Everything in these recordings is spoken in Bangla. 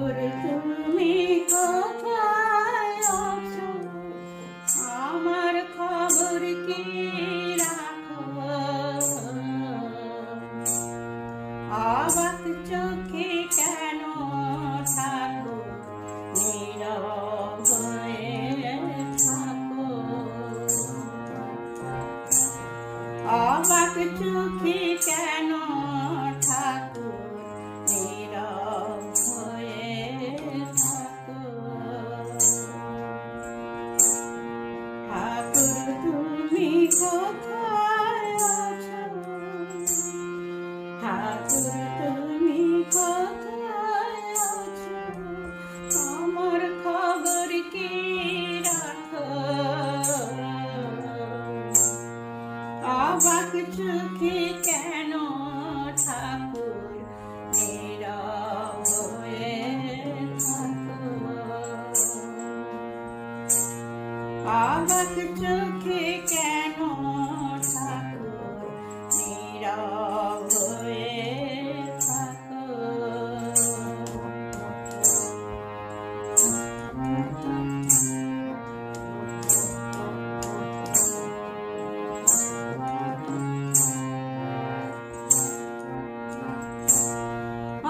ঠাকুর তুমি কোথায় আছো, আমার খবর কি রাখো? অবাক চোখে কেন ঠাকুর নীরব হয়ে থাকো? অবাক চোখে কেন ঠাকুর নীরব হয়ে থাকো? ঠাকুর তুমি কোথায় আছো, ঠাকুর তুমি কোথায় আছো, আমার খবর কি রাখো? অবাক চোখে কেন ঠাকুর নীরব হয়ে থাকো? অবাক চোখে কেন ঠাকুর নীরব হয়ে থাকো?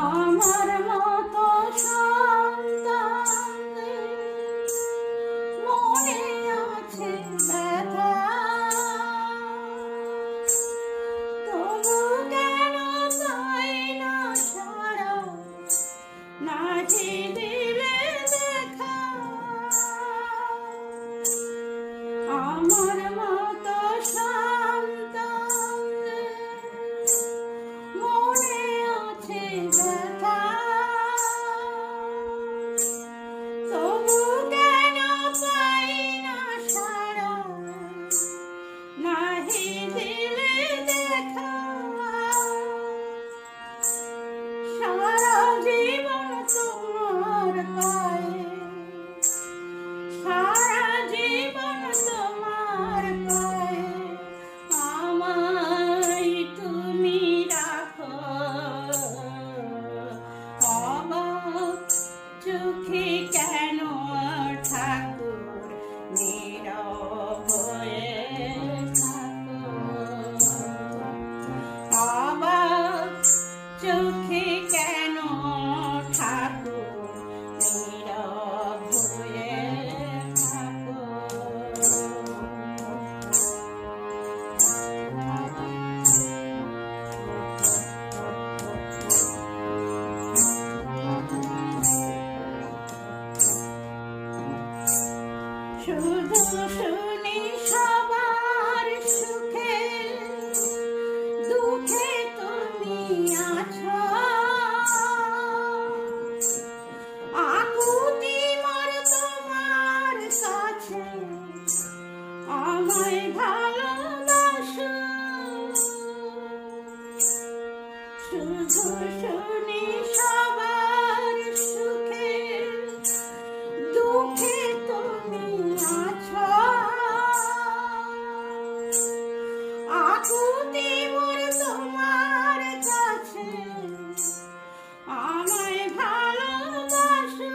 আমার মতো সন্তানদের মনে আছে ব্যথা, তবু কেন পাই না সাড়া, নাহি দিলে দেখা। আমার মতো সন্তানদের মনে আছে ব্যথা, তবু কেন পাই না সাড়া, নাহি দিলে দেখা। সারা জীবন তোমার পায়ে, সারা জীবন তোমার পায়ে, আমায় তুমি রাখো। অবাক চোখে কেন ঠাকুর নীরব হয়ে থাকো? অবাক চোখে কেন ঠাকুর নীরব হয়ে থাকো? শুধু শুনি সবার সুখে দুঃখে তুমি আছো, আকুতি মোর তোমার কাছে, আমায় ভালোবাসো। শুধু শুনি সবার সুখে দুঃখে তুমি আছো, আকুতি মোর তোমার কাছে, আমায় ভালোবাসো।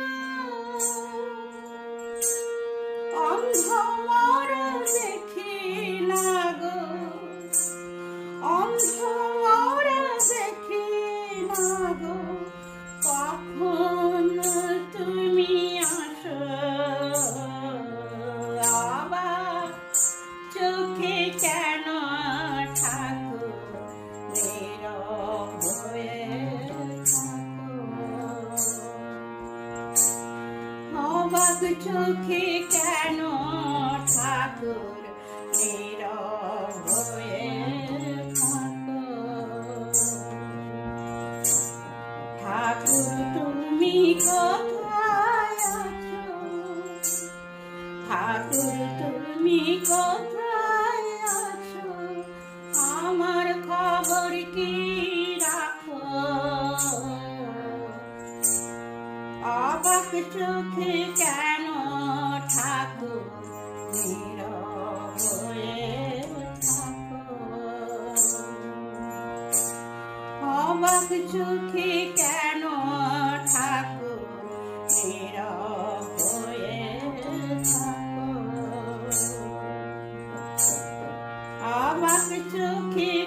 অন্ধ মোর দেখি না গো, অন্ধ মোর দেখি না গো, কখন তুমি আসো? অবাক চোখে কেন ঠাকুর নীরব হয়ে থাকো? অবাক চোখে কেন ঠাকুর নীরব হয়ে থাকো? ঠাকুর তুমি কোথায় আছো, ঠাকুর তুমি কোথায় আছো, আমার খবর কি রাখো? অবাক চোখে কেন ঠাকুর নীরব হয়ে থাকো? অবাক চোখে কেন ঠাকুর চোখে